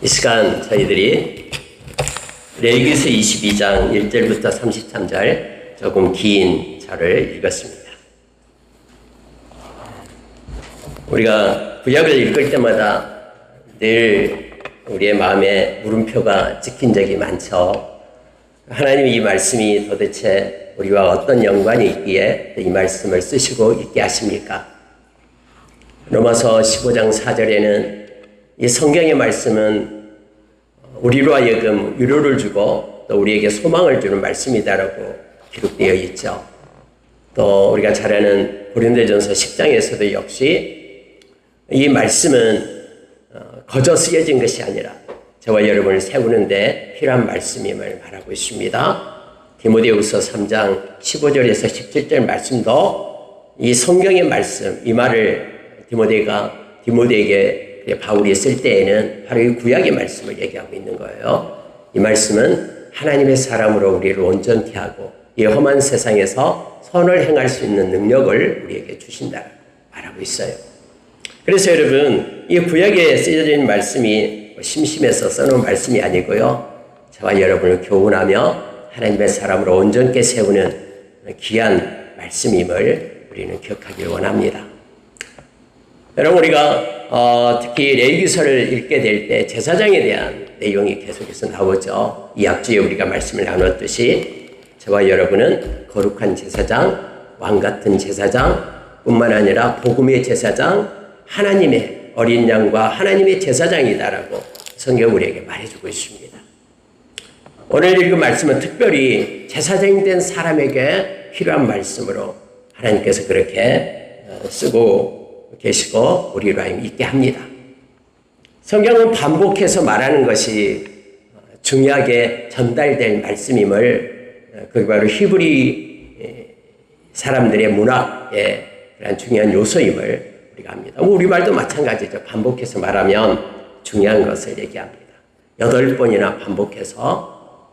이 시간 저희들이 레위기서 22장 1절부터 33절 조금 긴 절을 읽었습니다. 우리가 구약을 읽을 때마다 늘 우리의 마음에 물음표가 찍힌 적이 많죠. 하나님이 이 말씀이 도대체 우리와 어떤 연관이 있기에 이 말씀을 쓰시고 있게 하십니까? 로마서 15장 4절에는 이 성경의 말씀은 우리로 하여금 위로를 주고 또 우리에게 소망을 주는 말씀이다라고 기록되어 있죠. 또 우리가 잘 아는 고린도전서 10장에서도 역시 이 말씀은 거저 쓰여진 것이 아니라 저와 여러분을 세우는데 필요한 말씀임을 말하고 있습니다. 디모데후서 3장 15절에서 17절 말씀도 이 성경의 말씀, 이 말을 디모데에게 바울이 쓸 때에는 바로 이 구약의 말씀을 얘기하고 있는 거예요. 이 말씀은 하나님의 사람으로 우리를 온전케 하고 이 험한 세상에서 선을 행할 수 있는 능력을 우리에게 주신다 말하고 있어요. 그래서 여러분, 이 구약에 쓰여진 말씀이 심심해서 써놓은 말씀이 아니고요. 저와 여러분을 교훈하며 하나님의 사람으로 온전케 세우는 귀한 말씀임을 우리는 기억하길 원합니다. 여러분, 우리가 특히 레위기서를 읽게 될 때 제사장에 대한 내용이 계속해서 나오죠. 이 앞주에 우리가 말씀을 나눴듯이 저와 여러분은 거룩한 제사장, 왕같은 제사장 뿐만 아니라 복음의 제사장, 하나님의 어린 양과 하나님의 제사장이다라고 성경 우리에게 말해주고 있습니다. 오늘 읽은 말씀은 특별히 제사장이 된 사람에게 필요한 말씀으로 하나님께서 그렇게 쓰고 계시고 우리로 하여금 있게 합니다. 성경은 반복해서 말하는 것이 중요하게 전달될 말씀임을 그게 바로 히브리 사람들의 문학의 그런 중요한 요소임을 우리가 합니다. 우리말도 마찬가지죠. 반복해서 말하면 중요한 것을 얘기합니다. 8번이나 반복해서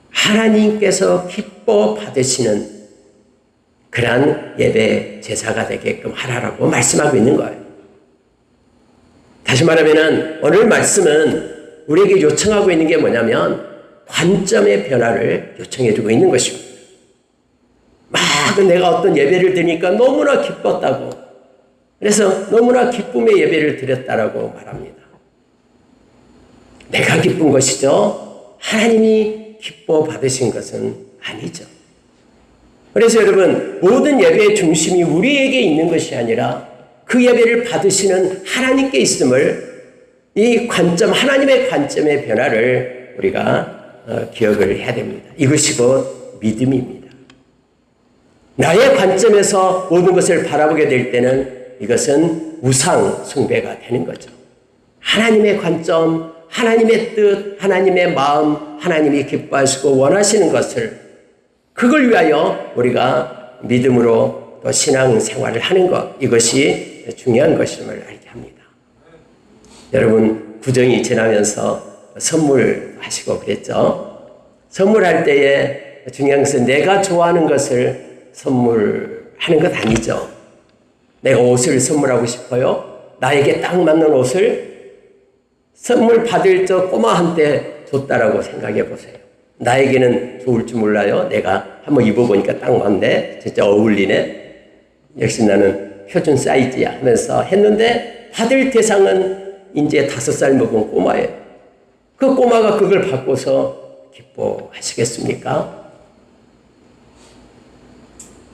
하나님께서 기뻐 받으시는 그러한 예배 제사가 되게끔 하라라고 말씀하고 있는 거예요. 다시 말하면 오늘 말씀은 우리에게 요청하고 있는 게 뭐냐면 관점의 변화를 요청해 주고 있는 것입니다. 막 내가 어떤 예배를 드리니까 너무나 기뻤다고, 그래서 너무나 기쁨의 예배를 드렸다라고 말합니다. 내가 기쁜 것이죠. 하나님이 기뻐 받으신 것은 아니죠. 그래서 여러분, 모든 예배의 중심이 우리에게 있는 것이 아니라 그 예배를 받으시는 하나님께 있음을, 이 관점, 하나님의 관점의 변화를 우리가 기억을 해야 됩니다. 이것이 곧 믿음입니다. 나의 관점에서 모든 것을 바라보게 될 때는 이것은 우상 숭배가 되는 거죠. 하나님의 관점, 하나님의 뜻, 하나님의 마음, 하나님이 기뻐하시고 원하시는 것을, 그걸 위하여 우리가 믿음으로 또 신앙생활을 하는 것, 이것이 중요한 것임을 알게 합니다. 여러분, 구정이 지나면서 선물하시고 그랬죠. 선물할 때에 중요한 것은 내가 좋아하는 것을 선물하는 것 아니죠. 내가 옷을 선물하고 싶어요. 나에게 딱 맞는 옷을 선물 받을 저 꼬마한테 줬다라고 생각해 보세요. 나에게는 좋을 줄 몰라요. 내가 한번 입어보니까 딱 맞네. 진짜 어울리네. 역시 나는 표준 사이즈야 하면서 했는데 받을 대상은 이제 5살 먹은 꼬마예요. 그 꼬마가 그걸 받고서 기뻐하시겠습니까?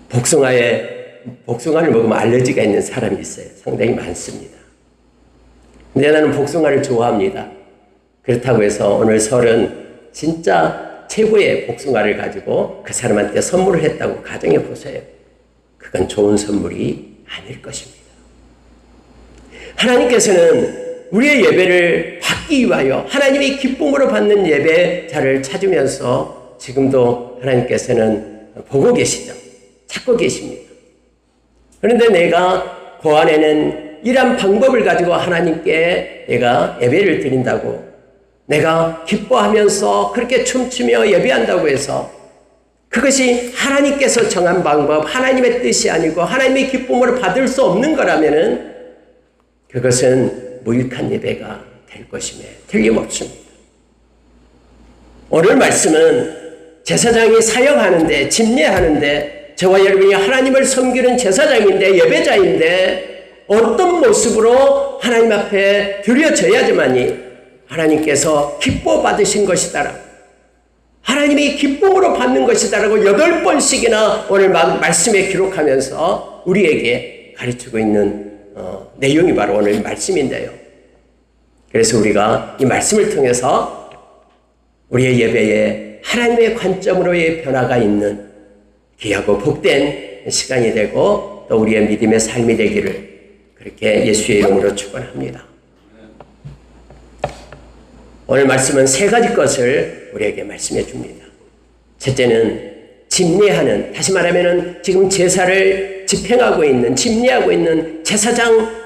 복숭아를 먹으면 알러지가 있는 사람이 있어요. 상당히 많습니다. 근데 나는 복숭아를 좋아합니다. 그렇다고 해서 오늘 설은 진짜 최고의 복숭아를 가지고 그 사람한테 선물을 했다고 가정해 보세요. 그건 좋은 선물이 아닐 것입니다. 하나님께서는 우리의 예배를 받기 위하여 하나님이 기쁨으로 받는 예배자를 찾으면서 지금도 하나님께서는 보고 계시죠. 찾고 계십니다. 그런데 내가 그 안에는 이러한 방법을 가지고 하나님께 내가 예배를 드린다고, 내가 기뻐하면서 그렇게 춤추며 예배한다고 해서 그것이 하나님께서 정한 방법, 하나님의 뜻이 아니고 하나님의 기쁨으로 받을 수 없는 거라면은 그것은 무익한 예배가 될 것임에 틀림없습니다. 오늘 말씀은 제사장이 사역하는데, 집례하는데, 저와 여러분이 하나님을 섬기는 제사장인데, 예배자인데 어떤 모습으로 하나님 앞에 드려져야지만이 하나님께서 기뻐 받으신 것이다라고, 하나님이 기쁨으로 받는 것이다라고 8번씩이나 오늘 말씀에 기록하면서 우리에게 가르치고 있는 내용이 바로 오늘 말씀인데요. 그래서 우리가 이 말씀을 통해서 우리의 예배에 하나님의 관점으로의 변화가 있는 귀하고 복된 시간이 되고 또 우리의 믿음의 삶이 되기를 그렇게 예수의 이름으로 축원합니다. 오늘 말씀은 3가지 것을 우리에게 말씀해 줍니다. 첫째는 집례하는, 다시 말하면 지금 제사를 집행하고 있는, 집례하고 있는 제사장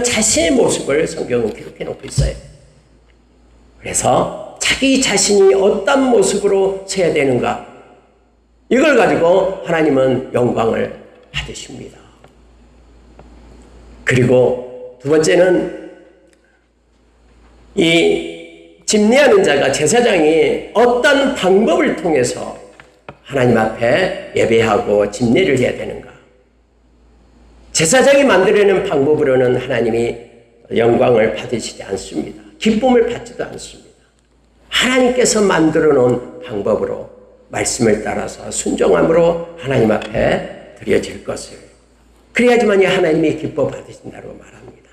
자신의 모습을 성경은 기록해 놓고 있어요. 그래서 자기 자신이 어떤 모습으로 서야 되는가, 이걸 가지고 하나님은 영광을 받으십니다. 그리고 두 번째는 이 집례하는 자가, 제사장이 어떤 방법을 통해서 하나님 앞에 예배하고 집례를 해야 되는가. 제사장이 만들어내는 방법으로는 하나님이 영광을 받으시지 않습니다. 기쁨을 받지도 않습니다. 하나님께서 만들어 놓은 방법으로 말씀을 따라서 순종함으로 하나님 앞에 드려질 것을, 그래야지만이 하나님이 기뻐 받으신다고 말합니다.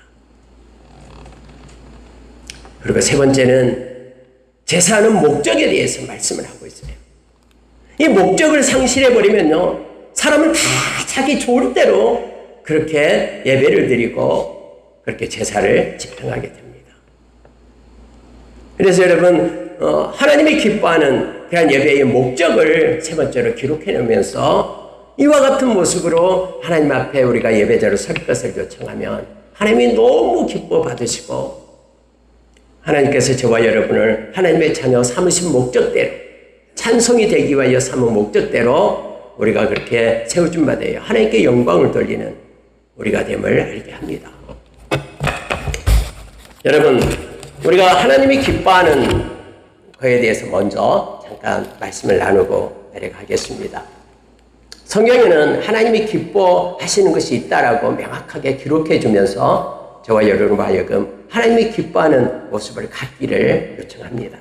그리고 3번째는 제사하는 목적에 대해서 말씀을 하고 있어요. 이 목적을 상실해버리면요, 사람은 다 자기 좋을 대로 그렇게 예배를 드리고 그렇게 제사를 집행하게 됩니다. 그래서 여러분, 하나님이 기뻐하는 그런 예배의 목적을 3번째로 기록해 놓으면서 이와 같은 모습으로 하나님 앞에 우리가 예배자로 설 것을 요청하면 하나님이 너무 기뻐 받으시고, 하나님께서 저와 여러분을 하나님의 자녀 삼으신 목적대로, 찬송이 되기 위하여 삼은 목적대로 우리가 그렇게 세워준 바 되어 하나님께 영광을 돌리는 우리가 됨을 알게 합니다. 여러분, 우리가 하나님이 기뻐하는 그에 대해서 먼저 잠깐 말씀을 나누고 내려가겠습니다. 성경에는 하나님이 기뻐하시는 것이 있다라고 명확하게 기록해 주면서 저와 여러분 하여금 하나님이 기뻐하는 모습을 갖기를 요청합니다.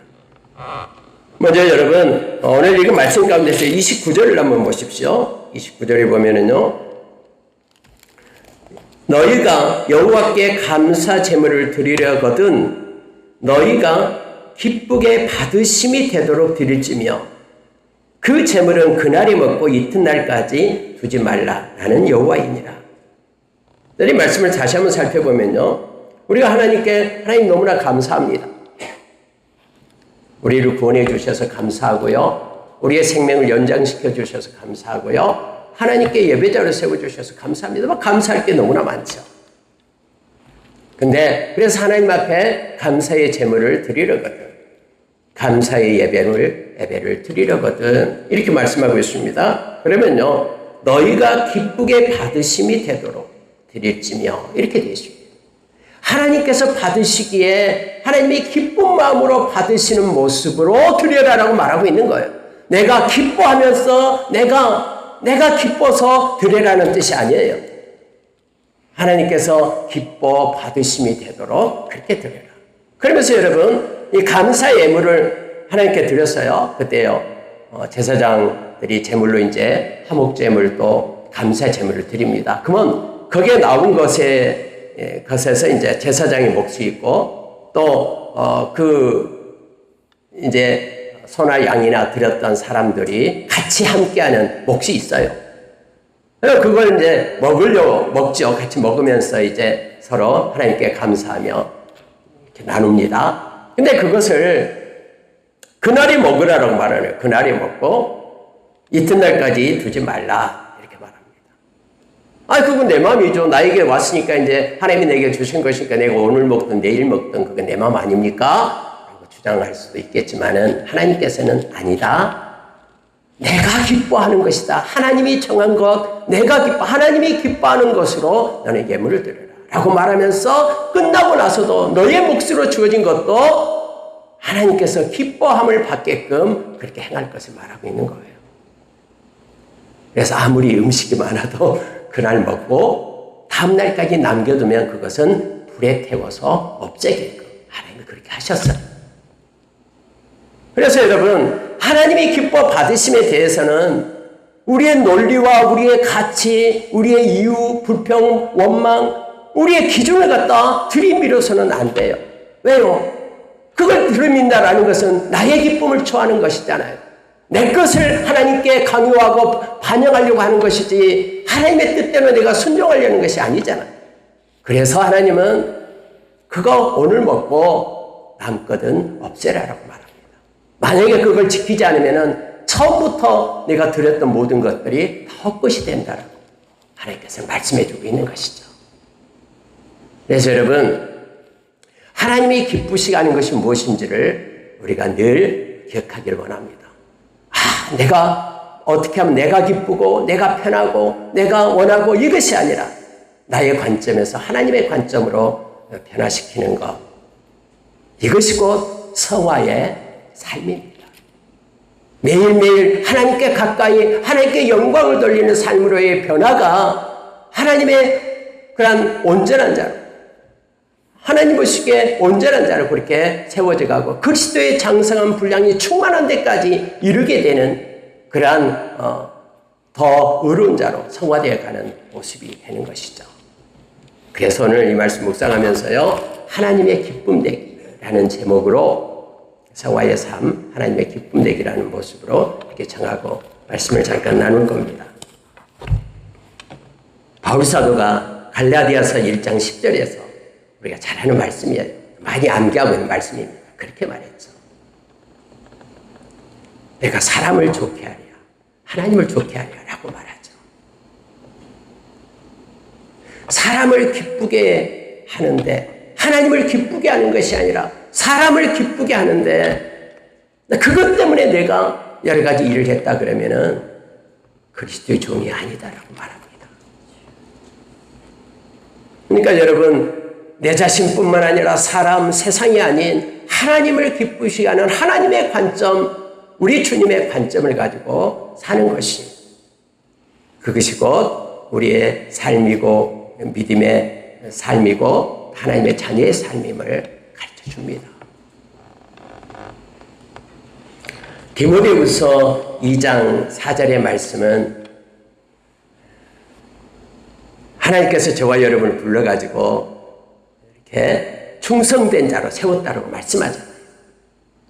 먼저 여러분, 오늘 읽은 말씀 가운데서 29절을 한번 보십시오. 29절에 보면은요, 너희가 여호와께 감사 제물을 드리려거든 너희가 기쁘게 받으심이 되도록 드릴지며 그 제물은 그날이 먹고 이튿날까지 두지 말라. 나는 여호와이니라. 이 말씀을 다시 한번 살펴보면요, 우리가 하나님께 하나님 너무나 감사합니다. 우리를 구원해 주셔서 감사하고요, 우리의 생명을 연장시켜 주셔서 감사하고요, 하나님께 예배자로 세워주셔서 감사합니다. 감사할 게 너무나 많죠. 근데 그래서 하나님 앞에 감사의 제물을 드리려거든, 감사의 예배를 드리려거든, 이렇게 말씀하고 있습니다. 그러면요, 너희가 기쁘게 받으심이 되도록 드릴지며, 이렇게 되어 있습니다. 하나님께서 받으시기에 하나님이 기쁜 마음으로 받으시는 모습으로 드려라라고 말하고 있는 거예요. 내가 기뻐하면서 내가 기뻐서 드려라는 뜻이 아니에요. 하나님께서 기뻐 받으심이 되도록 그렇게 드려라. 그러면서 여러분, 이 감사 예물을 하나님께 드렸어요. 그때요, 제사장들이 제물로 이제 화목제물도 감사 제물을 드립니다. 그러면 거기에 나온 것에서 이제 제사장의 몫이 있고, 또 이제 소나 양이나 드렸던 사람들이 같이 함께하는 몫이 있어요. 그걸 이제 먹죠. 같이 먹으면서 이제 서로 하나님께 감사하며 이렇게 나눕니다. 근데 그것을 그날이 먹으라고 말하네요. 그날이 먹고 이튿날까지 두지 말라, 이렇게 말합니다. 그건 내 마음이죠. 나에게 왔으니까 이제 하나님이 내게 주신 것이니까 내가 오늘 먹든 내일 먹든 그게 내 마음 아닙니까? 라고 주장할 수도 있겠지만은 하나님께서는 아니다. 내가 기뻐하는 것이다. 하나님이 정한 것, 하나님이 기뻐하는 것으로 너는 예물을 드려라. 라고 말하면서 끝나고 나서도 너의 몫으로 주어진 것도 하나님께서 기뻐함을 받게끔 그렇게 행할 것을 말하고 있는 거예요. 그래서 아무리 음식이 많아도 그날 먹고 다음날까지 남겨두면 그것은 불에 태워서 없애게끔 하나님이 그렇게 하셨어요. 그래서 여러분, 하나님이 기뻐 받으심에 대해서는 우리의 논리와 우리의 가치, 우리의 이유, 불평, 원망, 우리의 기준을 갖다 들이밀어서는 안 돼요. 왜요? 그걸 들이민다라는 것은 나의 기쁨을 초하는 것이잖아요. 내 것을 하나님께 강요하고 반영하려고 하는 것이지 하나님의 뜻대로 내가 순종하려는 것이 아니잖아요. 그래서 하나님은 그거 오늘 먹고 남거든 없애라라고 말합니다. 만약에 그걸 지키지 않으면 처음부터 내가 드렸던 모든 것들이 다 헛것이 된다라고 하나님께서 말씀해 주고 있는 것이죠. 그래서 여러분, 하나님이 기쁘시게 하는 것이 무엇인지를 우리가 늘 기억하기를 원합니다. 내가 어떻게 하면 내가 기쁘고 내가 편하고 내가 원하고 이것이 아니라 나의 관점에서 하나님의 관점으로 변화시키는 것, 이것이 곧 성화의 삶입니다. 매일매일 하나님께 가까이 하나님께 영광을 돌리는 삶으로의 변화가 하나님의 그런 온전한 자로, 하나님 보시기에 온전한 자로 그렇게 세워져 가고 그리스도의 장성한 분량이 충만한 데까지 이르게 되는 그러한 더 의로운 자로 성화되어 가는 모습이 되는 것이죠. 그래서 오늘 이 말씀 묵상하면서요, 하나님의 기쁨 되기라는 제목으로 성화의 삶, 하나님의 기쁨 되기라는 모습으로 이렇게 정하고 말씀을 잠깐 나눌 겁니다. 바울 사도가 갈라디아서 1장 10절에서 우리가 잘 아는 말씀이에요. 많이 암기하고 있는 말씀입니다. 그렇게 말했죠. 내가 사람을 좋게 하랴, 하나님을 좋게 하랴 라고 말하죠. 사람을 기쁘게 하는데 하나님을 기쁘게 하는 것이 아니라 사람을 기쁘게 하는데 그것 때문에 내가 여러 가지 일을 했다 그러면은 그리스도의 종이 아니다라고 말합니다. 그러니까 여러분, 내 자신뿐만 아니라 사람, 세상이 아닌 하나님을 기쁘시게 하는 하나님의 관점, 우리 주님의 관점을 가지고 사는 것이, 그것이 곧 우리의 삶이고 믿음의 삶이고 하나님의 자녀의 삶임을 가르쳐 줍니다. 디모데후서 2장 4절의 말씀은 하나님께서 저와 여러분을 불러가지고 이렇게 충성된 자로 세웠다고 말씀하잖아요.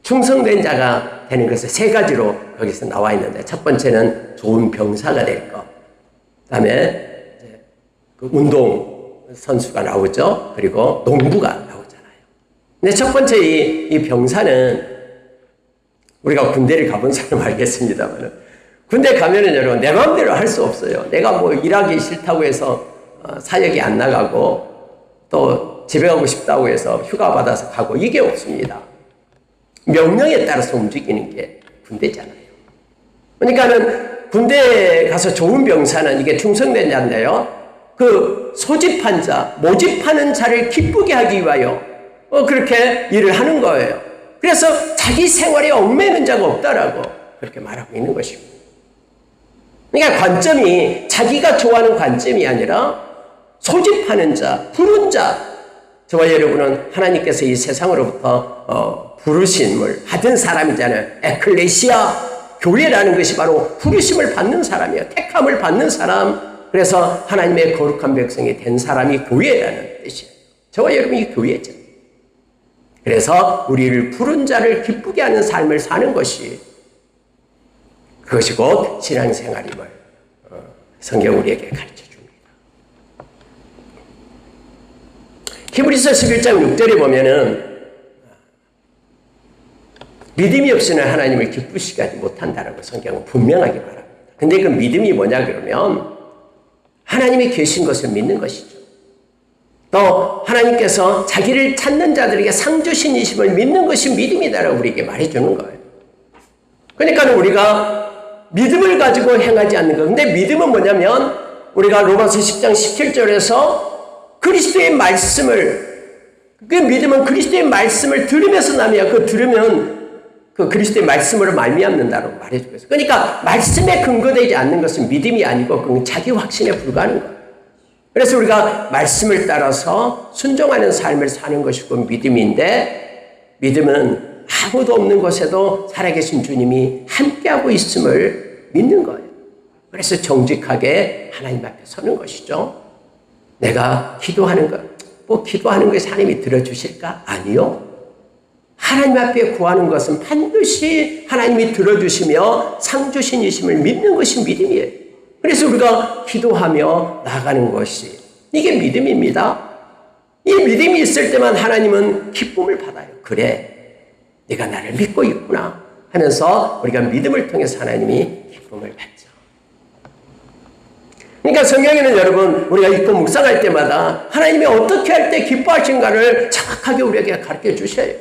충성된 자가 되는 것은 세 가지로 거기서 나와 있는데, 첫 번째는 좋은 병사가 될 것, 그 다음에 그 운동 선수가 나오죠. 그리고 농부가 나오잖아요. 근데 첫 번째 이 병사는 우리가 군대를 가본 사람 알겠습니다만, 군대 가면은 여러분 내 마음대로 할 수 없어요. 내가 뭐 일하기 싫다고 해서 사역이 안 나가고 또 집에 가고 싶다고 해서 휴가 받아서 가고 이게 없습니다. 명령에 따라서 움직이는 게 군대잖아요. 그러니까는 군대에 가서 좋은 병사는 이게 충성된 자인데요, 그 소집한 자, 모집하는 자를 기쁘게 하기 위하여 그렇게 일을 하는 거예요. 그래서 자기 생활에 얽매이는 자가 없다라고 그렇게 말하고 있는 것입니다. 그러니까 관점이 자기가 좋아하는 관점이 아니라 소집하는 자, 부른 자, 저와 여러분은 하나님께서 이 세상으로부터 부르심을 받은 사람이잖아요. 에클레시아, 교회라는 것이 바로 부르심을 받는 사람이에요. 택함을 받는 사람. 그래서 하나님의 거룩한 백성이 된 사람이 교회라는 뜻이에요. 저와 여러분이 교회죠. 그래서 우리를 부른 자를 기쁘게 하는 삶을 사는 것이, 그것이 곧 신앙생활임을 성경 우리에게 가르쳐 줍니다. 히브리서 11장 6절에 보면은 믿음이 없이는 하나님을 기쁘시게 하지 못한다라고 성경은 분명하게 말합니다. 근데 그 믿음이 뭐냐 그러면 하나님이 계신 것을 믿는 것이죠. 또 하나님께서 자기를 찾는 자들에게 상 주신이심을 믿는 것이 믿음이다라고 우리에게 말해주는 거예요. 그러니까 우리가 믿음을 가지고 행하지 않는 거. 근데 믿음은 뭐냐면 우리가 로마서 10장 17절에서 그리스도의 말씀을, 그 믿음은 그리스도의 말씀을 들으면서 남이야. 그 들으면 그 그리스도의 말씀으로 말미암는다고 말해주고 있어요. 그러니까 말씀에 근거되지 않는 것은 믿음이 아니고 그건 자기 확신에 불과한 거예요. 그래서 우리가 말씀을 따라서 순종하는 삶을 사는 것이고 믿음인데, 믿음은 아무도 없는 곳에도 살아계신 주님이 함께하고 있음을 믿는 거예요. 그래서 정직하게 하나님 앞에 서는 것이죠. 내가 기도하는 것, 기도하는 것이 하나님이 들어주실까? 아니요. 하나님 앞에 구하는 것은 반드시 하나님이 들어주시며 상주신이심을 믿는 것이 믿음이에요. 그래서 우리가 기도하며 나가는 것이, 이게 믿음입니다. 이 믿음이 있을 때만 하나님은 기쁨을 받아요. 그래, 네가 나를 믿고 있구나 하면서 우리가 믿음을 통해서 하나님이 기쁨을 받죠. 그러니까 성경에는 여러분, 우리가 읽고 묵상할 때마다 하나님이 어떻게 할 때 기뻐하신가를 정확하게 우리에게 가르쳐 주셔요.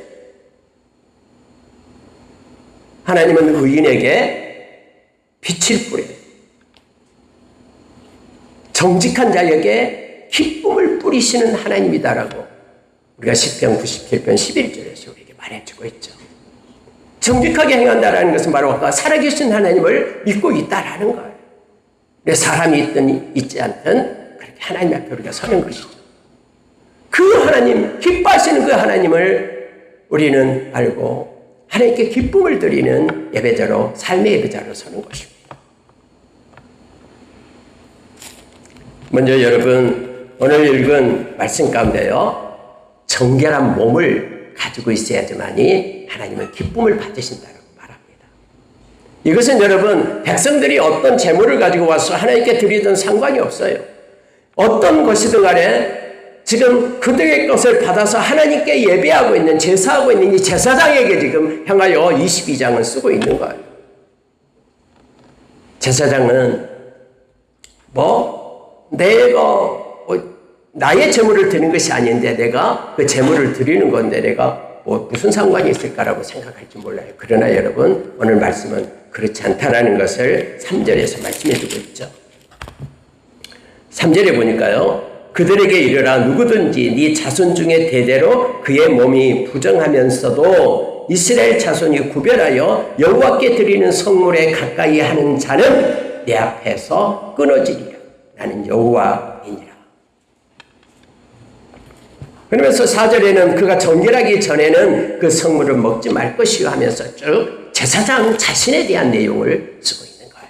하나님은 의인에게 빛을 뿌려요. 정직한 자에게 기쁨을 뿌리시는 하나님이다라고 우리가 시편 97편 11절에서 우리에게 말해주고 있죠. 정직하게 행한다라는 것은 바로 아까 살아계신 하나님을 믿고 있다라는 거예요. 사람이 있든 있지 않든 그렇게 하나님 앞에 우리가 서는 것이죠. 그 하나님, 기뻐하시는 그 하나님을 우리는 알고 하나님께 기쁨을 드리는 예배자로, 삶의 예배자로 서는 것입니다. 먼저 여러분, 오늘 읽은 말씀 가운데요, 정결한 몸을 가지고 있어야지만이 하나님은 기쁨을 받으신다고 말합니다. 이것은 여러분, 백성들이 어떤 재물을 가지고 와서 하나님께 드리든 상관이 없어요. 어떤 것이든 간에 지금 그들의 것을 받아서 하나님께 예배하고 있는, 제사하고 있는 이 제사장에게 지금 향하여 22장을 쓰고 있는 거예요. 제사장은 나의 재물을 드리는 것이 아닌데 내가 그 재물을 드리는 건데 내가 무슨 상관이 있을까라고 생각할지 몰라요. 그러나 여러분, 오늘 말씀은 그렇지 않다라는 것을 3절에서 말씀해 주고 있죠. 3절에 보니까요, 그들에게 이르라, 누구든지 네 자손 중에 대대로 그의 몸이 부정하면서도 이스라엘 자손이 구별하여 여호와께 드리는 성물에 가까이 하는 자는 내 앞에서 끊어지리라. 나는 여호와이니라. 그러면서 4절에는 그가 정결하기 전에는 그 성물을 먹지 말 것이요 하면서 쭉 제사장 자신에 대한 내용을 쓰고 있는 거예요.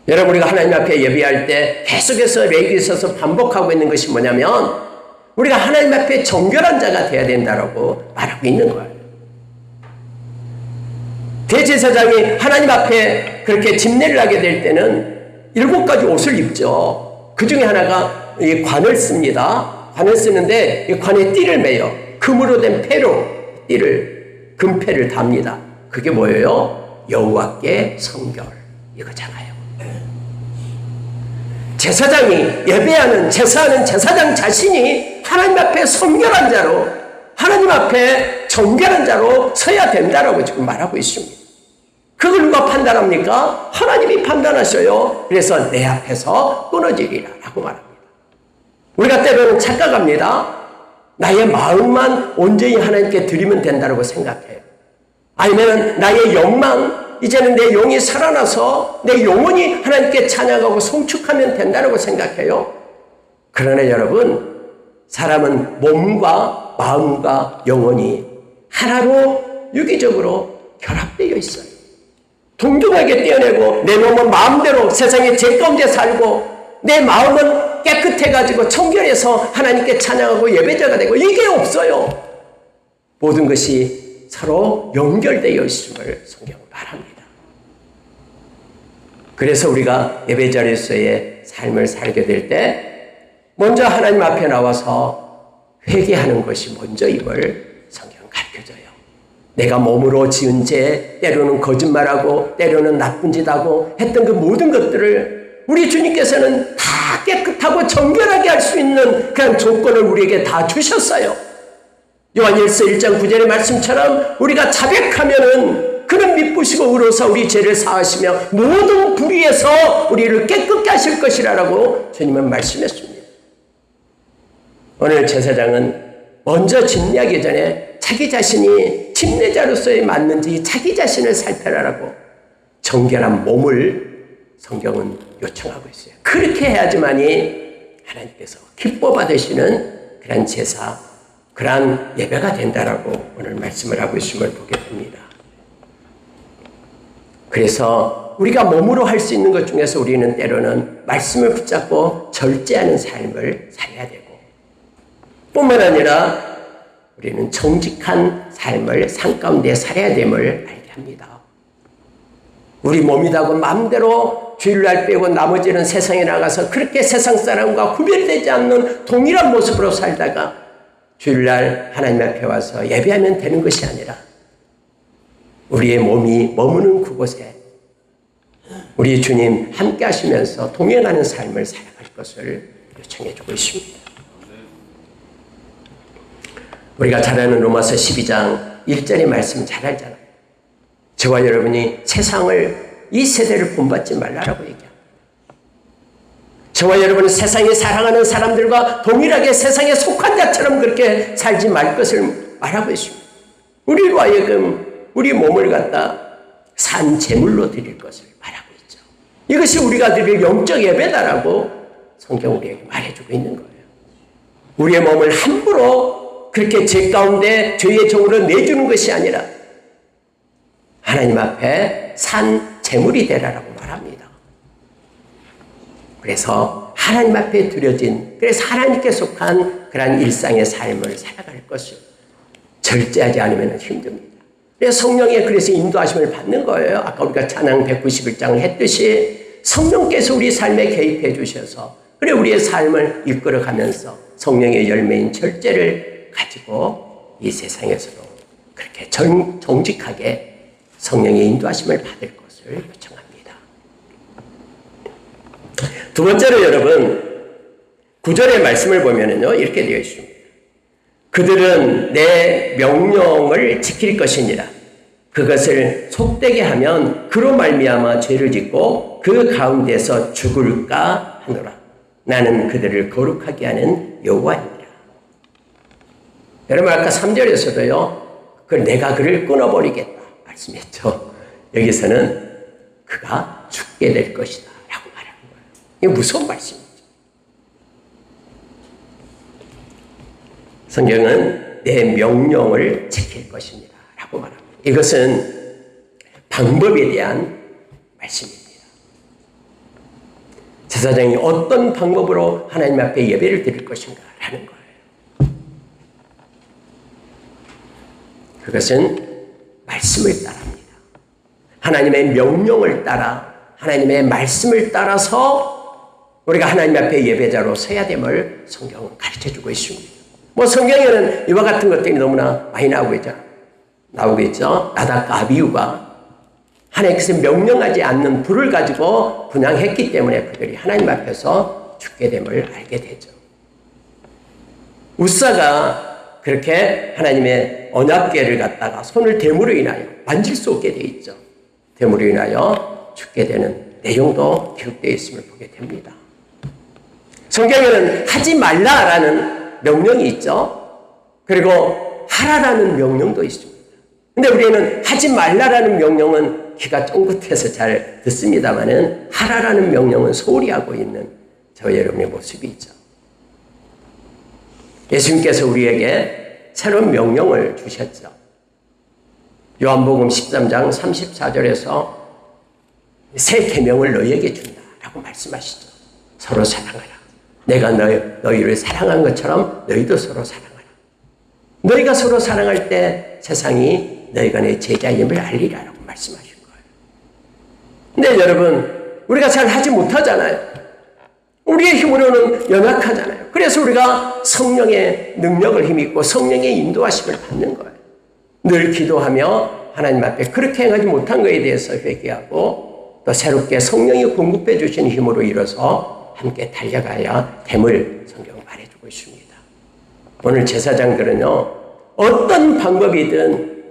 여러분, 우리가 하나님 앞에 예배할 때 계속해서 레위기서에서 반복하고 있는 것이 뭐냐면, 우리가 하나님 앞에 정결한 자가 되어야 된다라고 말하고 있는 거예요. 대제사장이 하나님 앞에 그렇게 집례를 하게 될 때는 7가지 옷을 입죠. 그 중에 하나가 이 관을 씁니다. 관을 쓰는데 이 관에 띠를 매요. 금으로 된 패로 금패를 답니다. 그게 뭐예요? 여호와께 성결, 이거잖아요. 제사장이 예배하는, 제사하는 제사장 자신이 하나님 앞에 성결한 자로, 하나님 앞에 정결한 자로 서야 된다라고 지금 말하고 있습니다. 그걸 누가 판단합니까? 하나님이 판단하셔요. 그래서 내 앞에서 끊어지리라 라고 말합니다. 우리가 때로는 착각합니다. 나의 마음만 온전히 하나님께 드리면 된다고 생각해요. 아니면 나의 영만, 이제는 내 영이 살아나서 내 영혼이 하나님께 찬양하고 송축하면 된다고 생각해요. 그러나 여러분, 사람은 몸과 마음과 영혼이 하나로 유기적으로 결합되어 있어요. 동등하게 떼어내고 내 몸은 마음대로 세상의 제 가운데 살고 내 마음은 깨끗해가지고 청결해서 하나님께 찬양하고 예배자가 되고, 이게 없어요. 모든 것이 서로 연결되어 있음을 성경은 말합니다. 그래서 우리가 예배자로서의 삶을 살게 될 때 먼저 하나님 앞에 나와서 회개하는 것이 먼저임을 성경은 가르쳐줘요. 내가 몸으로 지은 죄, 때로는 거짓말하고 때로는 나쁜 짓하고 했던 그 모든 것들을 우리 주님께서는 다 깨끗하고 정결하게 할 수 있는 그런 조건을 우리에게 다 주셨어요. 요한일서 1장 9절의 말씀처럼 우리가 자백하면은 그는 미쁘시고 의로서 우리 죄를 사하시며 모든 불의에서 우리를 깨끗게 하실 것이라고 주님은 말씀했습니다. 오늘 제사장은 먼저 집례하기 전에 자기 자신이 집례자로서의 맞는지 자기 자신을 살펴라라고 정결한 몸을 성경은 요청하고 있어요. 그렇게 해야지만이 하나님께서 기뻐 받으시는 그런 제사, 그러한 예배가 된다라고 오늘 말씀을 하고 있음을 보게 됩니다. 그래서 우리가 몸으로 할 수 있는 것 중에서 우리는 때로는 말씀을 붙잡고 절제하는 삶을 살아야 되고, 뿐만 아니라 우리는 정직한 삶을 삶 가운데 살아야 됨을 알게 합니다. 우리 몸이다고 마음대로 주일날 빼고 나머지는 세상에 나가서 그렇게 세상 사람과 구별되지 않는 동일한 모습으로 살다가 주일날 하나님 앞에 와서 예배하면 되는 것이 아니라 우리의 몸이 머무는 그곳에 우리 주님 함께 하시면서 동행하는 삶을 살아갈 것을 요청해 주고 있습니다. 우리가 잘 아는 로마서 12장 1절의 말씀 잘 알잖아요. 저와 여러분이 세상을, 이 세대를 본받지 말라라고 얘기합니다. 저와 여러분은 세상에 사랑하는 사람들과 동일하게 세상에 속한 자처럼 그렇게 살지 말 것을 말하고 있습니다. 우리로 하여금 우리 몸을 갖다 산 제물로 드릴 것을 말하고 있죠. 이것이 우리가 드릴 영적 예배다라고 성경 우리에게 말해주고 있는 거예요. 우리의 몸을 함부로 그렇게 죄 가운데 죄의 종으로 내주는 것이 아니라 하나님 앞에 산 제물이 되라라고 말합니다. 그래서 하나님 앞에 드려진, 그래서 하나님께 속한 그러한 일상의 삶을 살아갈 것을 절제하지 않으면 힘듭니다. 그래서 성령의 그래서 인도하심을 받는 거예요. 아까 우리가 찬양 191장을 했듯이 성령께서 우리 삶에 개입해 주셔서 그래 우리의 삶을 이끌어가면서 성령의 열매인 절제를 가지고 이 세상에서도 그렇게 정직하게 성령의 인도하심을 받을 것을 요청합니다. 두 번째로 여러분 9절의 말씀을 보면은요 이렇게 되어 있습니다. 그들은 내 명령을 지킬 것이니라. 그것을 속되게 하면 그로 말미암아 죄를 짓고 그 가운데서 죽을까 하노라. 나는 그들을 거룩하게 하는 여호와이니라. 여러분 아까 3절에서도요 내가 그를 끊어버리겠다 말씀했죠. 여기서는 그가 죽게 될 것이다 라고 말하는 거예요. 이게 무서운 말씀이죠. 성경은 내 명령을 지킬 것입니다 라고 말합니다. 이것은 방법에 대한 말씀입니다. 제사장이 어떤 방법으로 하나님 앞에 예배를 드릴 것인가 라는 거예요. 그것은 말씀을 따라합니다. 하나님의 명령을 따라 하나님의 말씀을 따라서 우리가 하나님 앞에 예배자로 서야 됨을 성경은 가르쳐주고 있습니다. 성경에는 이와 같은 것들이 너무나 많이 나오고 있죠. 나답과 아비후가 하나님께서 명령하지 않는 불을 가지고 분향했기 때문에 그들이 하나님 앞에서 죽게 됨을 알게 되죠. 우사가 그렇게 하나님의 언약궤를 갖다가 손을 대무로 인하여 만질 수 없게 되어 있죠. 대무로 인하여 죽게 되는 내용도 기록되어 있음을 보게 됩니다. 성경에는 하지 말라라는 명령이 있죠. 그리고 하라라는 명령도 있습니다. 근데 우리는 하지 말라라는 명령은 귀가 쫑긋해서 잘 듣습니다만은 하라라는 명령은 소홀히 하고 있는 저와 여러분의 모습이 있죠. 예수님께서 우리에게 새로운 명령을 주셨죠. 요한복음 13장 34절에서 새 계명을 너희에게 준다라고 말씀하시죠. 서로 사랑하라. 내가 너희를 사랑한 것처럼 너희도 서로 사랑하라. 너희가 서로 사랑할 때 세상이 너희가 내 제자임을 알리라라고 말씀하신 거예요. 근데 여러분 우리가 잘 하지 못하잖아요. 우리의 힘으로는 연약하잖아요. 그래서 우리가 성령의 능력을 힘입고 성령의 인도하심을 받는 거예요. 늘 기도하며 하나님 앞에 그렇게 행하지 못한 것에 대해서 회개하고 또 새롭게 성령이 공급해 주신 힘으로 일어서 함께 달려가야 됨을 성경은 말해주고 있습니다. 오늘 제사장들은요 어떤 방법이든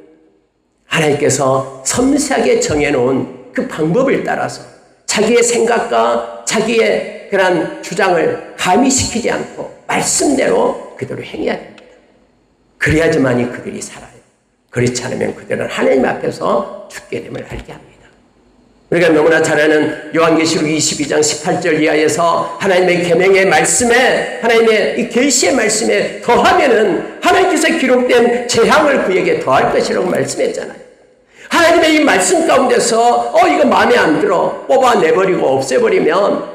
하나님께서 섬세하게 정해놓은 그 방법을 따라서 자기의 생각과 자기의 그런 주장을 가미시키지 않고 말씀대로 그대로 행해야 됩니다. 그래야지만이 그들이 살아요. 그렇지 않으면 그들은 하나님 앞에서 죽게 됨을 알게 합니다. 우리가 너무나 잘 아는 요한계시록 22장 18절 이하에서 하나님의 계명의 말씀에, 하나님의 이 계시의 말씀에 더하면은 하나님께서 기록된 재앙을 그에게 더할 것이라고 말씀했잖아요. 하나님의 이 말씀 가운데서 이거 마음에 안 들어 뽑아내버리고 없애버리면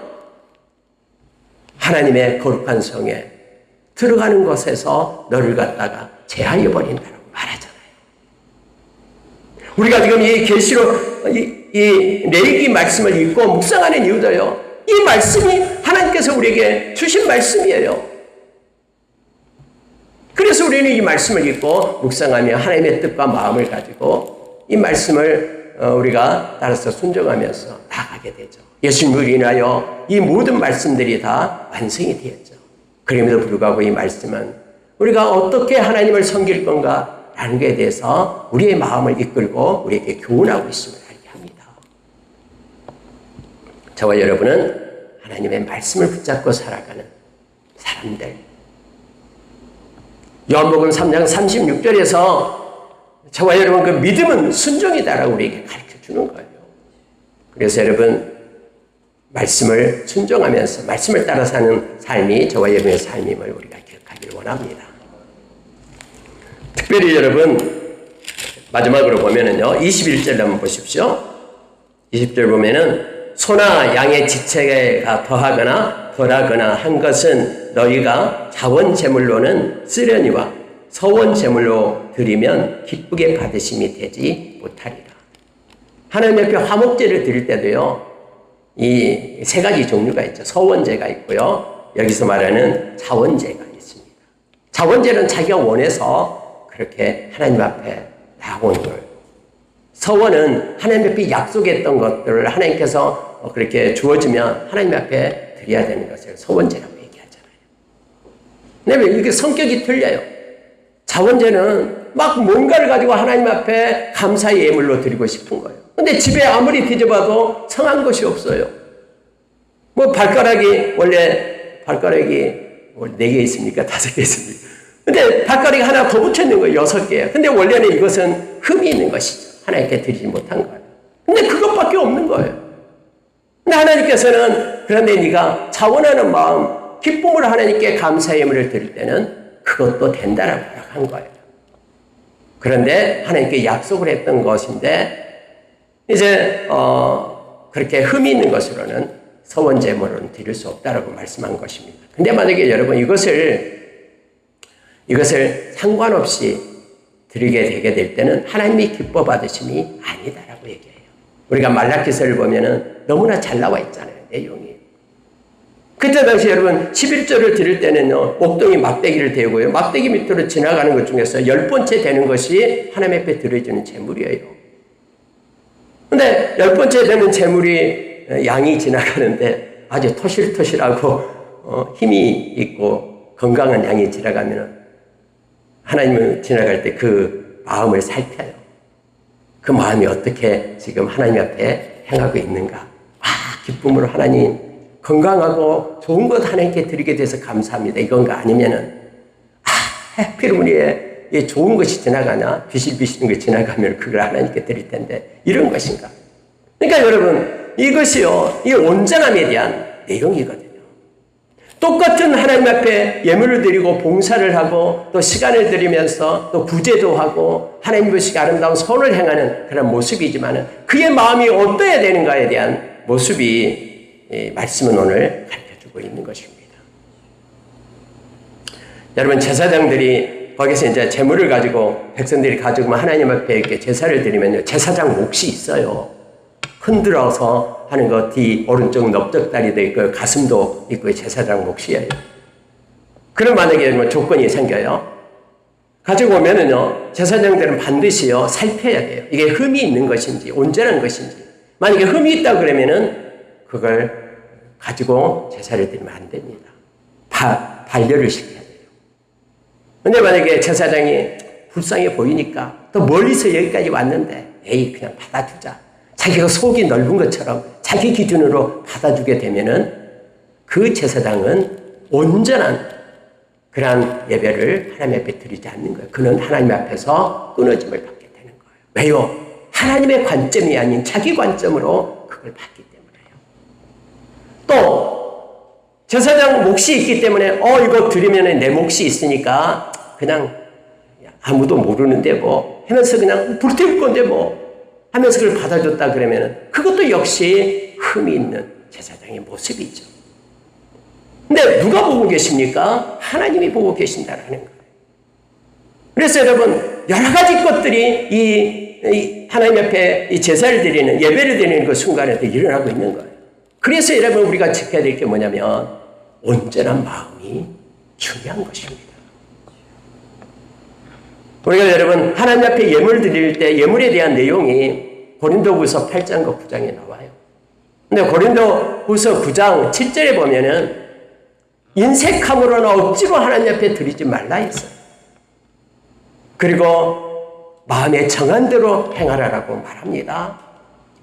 하나님의 거룩한 성에 들어가는 것에서 너를 갖다가 제하여 버린다고 말하잖아요. 우리가 지금 이 계시록 이 레위기 말씀을 읽고 묵상하는 이유도요, 이 말씀이 하나님께서 우리에게 주신 말씀이에요. 그래서 우리는 이 말씀을 읽고 묵상하며 하나님의 뜻과 마음을 가지고 이 말씀을 우리가 따라서 순종하면서 나아가게 되죠. 예수님을 인하여 이 모든 말씀들이 다 완성이 되었죠. 그럼에도 불구하고 이 말씀은 우리가 어떻게 하나님을 섬길 건가 라는 것에 대해서 우리의 마음을 이끌고 우리에게 교훈하고 있음을 알게 합니다. 저와 여러분은 하나님의 말씀을 붙잡고 살아가는 사람들. 요한복음 3장 36절에서 저와 여러분 그 믿음은 순종이다라고 우리에게 가르쳐 주는 거예요. 그래서 여러분 말씀을 순종하면서 말씀을 따라 사는 삶이 저와 여러분의 삶임을 우리가 기억하기를 원합니다. 특별히 여러분 마지막으로 보면은요 21절 한번 보십시오. 20절 보면은 소나 양의 지체가 더하거나 덜하거나 한 것은 너희가 자원 제물로는 쓰려니와 서원 제물로 드리면 기쁘게 받으심이 되지 못하리라. 하나님 앞에 화목제를 드릴 때도요 이 세 가지 종류가 있죠. 서원제가 있고요, 여기서 말하는 자원제가 있습니다. 자원제는 자기가 원해서 그렇게 하나님 앞에 나온 걸, 서원은 하나님 앞에 약속했던 것들을 하나님께서 그렇게 주어지면 하나님 앞에 드려야 되는 것을 서원제라고 얘기하잖아요. 왜냐하면 이게 성격이 틀려요. 자원제는 막 뭔가를 가지고 하나님 앞에 감사의 예물로 드리고 싶은 거예요. 근데 집에 아무리 뒤져봐도 성한 것이 없어요. 뭐 원래 발가락이 4개 있습니까? 5개 있습니까? 근데 발가락이 하나 더 붙여 있는 거예요. 6개예요. 근데 원래는 이것은 흠이 있는 것이죠. 하나님께 드리지 못한 거예요. 근데 그것밖에 없는 거예요. 근데 하나님께서는 그런데 네가 자원하는 마음, 기쁨으로 하나님께 감사의 예물을 드릴 때는 그것도 된다라고 한 거예요. 그런데 하나님께 약속을 했던 것인데 이제 그렇게 흠이 있는 것으로는 서원제물은 드릴 수 없다라고 말씀한 것입니다. 근데 만약에 여러분 이것을 상관없이 드리게 되게 될 때는 하나님이 기뻐 받으심이 아니다라고 얘기해요. 우리가 말라기서를 보면은 너무나 잘 나와 있잖아요, 내용이. 그때 당시 여러분 11조를 드릴 때는요, 옥동이 막대기를 대고요, 막대기 밑으로 지나가는 것 중에서 10번째 되는 것이 하나님 앞에 드려지는 제물이에요. 근데 10번째 되는 제물이 양이 지나가는데 아주 토실토실하고 힘이 있고 건강한 양이 지나가면 하나님을 지나갈 때 그 마음을 살펴요. 그 마음이 어떻게 지금 하나님 앞에 행하고 있는가. 기쁨으로 하나님 건강하고 좋은 것 하나님께 드리게 돼서 감사합니다. 이건가? 아니면은 하필 우리의 좋은 것이 지나가나 비실비실한 것이 지나가면 그걸 하나님께 드릴 텐데 이런 것인가? 그러니까 여러분 이것이요, 이 온전함에 대한 내용이거든요. 똑같은 하나님 앞에 예물을 드리고 봉사를 하고 또 시간을 들이면서 또 구제도 하고 하나님 보시기 아름다운 선을 행하는 그런 모습이지만 그의 마음이 어떠해야 되는가에 대한 모습이 말씀은 오늘 가르쳐주고 있는 것입니다. 여러분 제사장들이 거기서 이제 제물을 가지고 백성들이 가지고 하나님 앞에 이렇게 제사를 드리면요, 제사장 몫이 있어요. 흔들어서 하는 것, 뒤 오른쪽 넓적다리도 있고 가슴도 있고 제사장 몫이에요. 그럼 만약에 조건이 생겨요. 가지고 오면은요, 제사장들은 반드시요 살펴야 돼요. 이게 흠이 있는 것인지 온전한 것인지. 만약에 흠이 있다 그러면은 그걸 가지고 제사를 드리면 안 됩니다. 반려를 시켜야 돼요. 근데 만약에 제사장이 불쌍해 보이니까 또 멀리서 여기까지 왔는데 그냥 받아주자. 자기가 속이 넓은 것처럼 자기 기준으로 받아주게 되면은 그 제사장은 온전한 그러한 예배를 하나님 앞에 드리지 않는 거예요. 그는 하나님 앞에서 끊어짐을 받게 되는 거예요. 왜요? 하나님의 관점이 아닌 자기 관점으로 그걸 받기 때문에요. 또 제사장 몫이 있기 때문에 이거 드리면 내 몫이 있으니까 그냥 아무도 모르는데 뭐 하면서 그냥 불태울 건데 뭐 하면서 그걸 받아줬다 그러면 그것도 역시 흠이 있는 제사장의 모습이죠. 근데 누가 보고 계십니까? 하나님이 보고 계신다라는 거예요. 그래서 여러분 여러 가지 것들이 이 하나님 앞에 이 제사를 드리는 예배를 드리는 그 순간에도 일어나고 있는 거예요. 그래서 여러분 우리가 지켜야 될 게 뭐냐면 온전한 마음이 중요한 것입니다. 우리가 여러분 하나님 앞에 예물 드릴 때 예물에 대한 내용이 고린도후서 8장과 9장에 나와요. 근데 고린도후서 9장 7절에 보면은 인색함으로나 억지로 하나님 앞에 드리지 말라 했어요. 그리고 마음에 정한 대로 행하라라고 말합니다.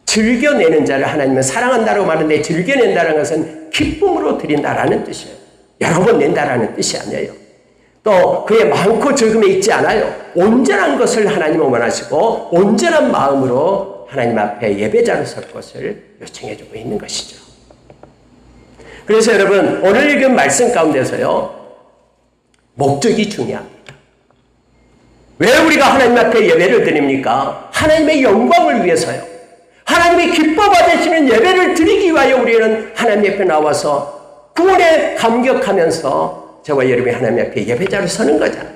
즐겨내는 자를 하나님은 사랑한다고 말하는데 즐겨낸다는 것은 기쁨으로 드린다라는 뜻이에요. 여러 번 낸다라는 뜻이 아니에요. 또 그의 많고 적음에 있지 않아요. 온전한 것을 하나님은 원하시고 온전한 마음으로 하나님 앞에 예배자로 설 것을 요청해주고 있는 것이죠. 그래서 여러분 오늘 읽은 말씀 가운데서요 목적이 중요합니다. 왜 우리가 하나님 앞에 예배를 드립니까? 하나님의 영광을 위해서요. 하나님의 기뻐 받으시는 예배를 드리기 위하여 우리는 하나님 앞에 나와서 구원에 감격하면서 저와 여러분이 하나님 앞에 예배자로 서는 거잖아요.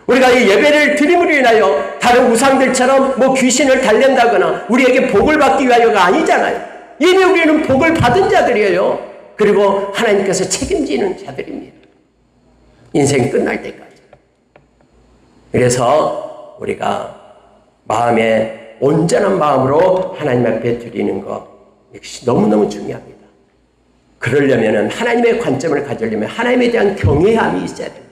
우리가 이 예배를 드림으로 인하여 다른 우상들처럼 뭐 귀신을 달랜다거나 우리에게 복을 받기 위하여가 아니잖아요. 이미 우리는 복을 받은 자들이에요. 그리고 하나님께서 책임지는 자들입니다. 인생 끝날 때까지. 그래서 우리가 마음에 온전한 마음으로 하나님 앞에 드리는 것 역시 너무너무 중요합니다. 그러려면 하나님의 관점을 가지려면 하나님에 대한 경외함이 있어야 됩니다.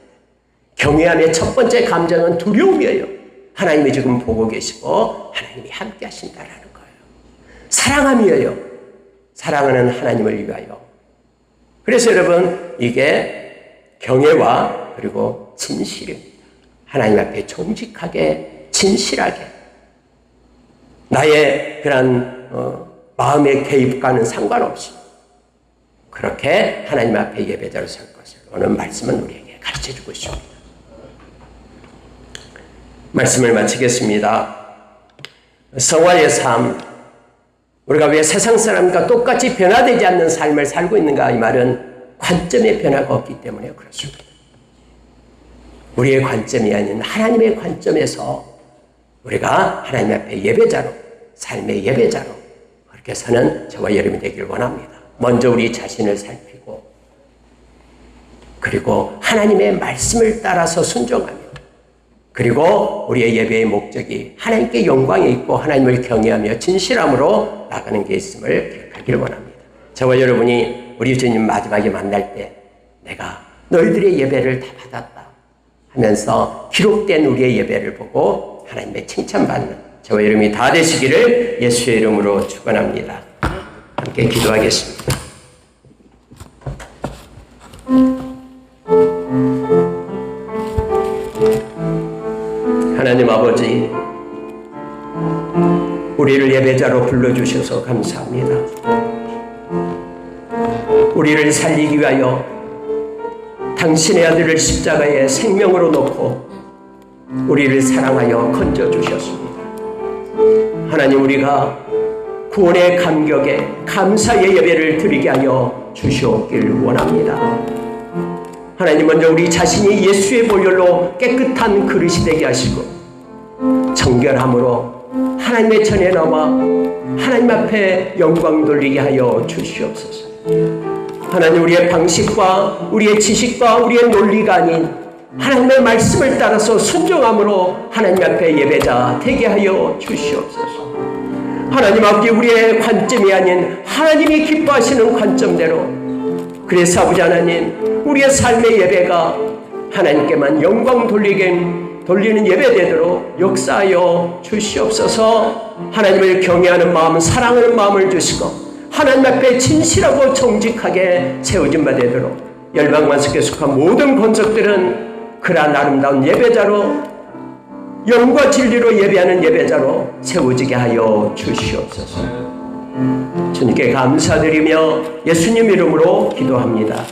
경외함의 첫 번째 감정은 두려움이에요. 하나님이 지금 보고 계시고 하나님이 함께 하신다라는 거예요. 사랑함이에요. 사랑하는 하나님을 위하여. 그래서 여러분 이게 경외와 그리고 진실입니다. 하나님 앞에 정직하게 진실하게 나의 그런 마음의 개입과는 상관없이 그렇게 하나님 앞에 예배자로 설 것을 오늘 말씀은 우리에게 가르쳐주고 있습니다. 말씀을 마치겠습니다. 성화의 삶, 우리가 왜 세상 사람과 똑같이 변화되지 않는 삶을 살고 있는가? 이 말은 관점의 변화가 없기 때문에 그렇습니다. 우리의 관점이 아닌 하나님의 관점에서 우리가 하나님 앞에 예배자로, 삶의 예배자로 그렇게 사는 저와 여러분이 되길 원합니다. 먼저 우리 자신을 살피고 그리고 하나님의 말씀을 따라서 순종하며 그리고 우리의 예배의 목적이 하나님께 영광이 있고 하나님을 경외하며 진실함으로 나가는 게 있음을 기억하기를 원합니다. 저와 여러분이 우리 주님 마지막에 만날 때 내가 너희들의 예배를 다 받았다 하면서 기록된 우리의 예배를 보고 하나님의 칭찬받는 저와 여러분이 다 되시기를 예수의 이름으로 축원합니다. 함께 기도하겠습니다. 하나님 아버지, 우리를 예배자로 불러주셔서 감사합니다. 우리를 살리기 위하여 당신의 아들을 십자가에 생명으로 놓고 우리를 사랑하여 건져주셨습니다. 하나님, 우리가 구원의 감격에 감사의 예배를 드리게 하여 주시옵길 원합니다. 하나님, 먼저 우리 자신이 예수의 보혈로 깨끗한 그릇이 되게 하시고 정결함으로 하나님의 전에 나와 하나님 앞에 영광 돌리게 하여 주시옵소서. 하나님, 우리의 방식과 우리의 지식과 우리의 논리가 아닌 하나님의 말씀을 따라서 순종함으로 하나님 앞에 예배자 되게 하여 주시옵소서. 하나님 아버지, 우리의 관점이 아닌 하나님이 기뻐하시는 관점대로, 그래서 아버지 하나님, 우리의 삶의 예배가 하나님께만 영광 돌리는 예배되도록 역사하여 주시옵소서. 하나님을 경외하는 마음, 사랑하는 마음을 주시고 하나님 앞에 진실하고 정직하게 세워진 바 되도록 열방만석에 속한 모든 권속들은 그러한 아름다운 예배자로 영과 진리로 예배하는 예배자로 세워지게 하여 주시옵소서. 주님께 감사드리며 예수님 이름으로 기도합니다.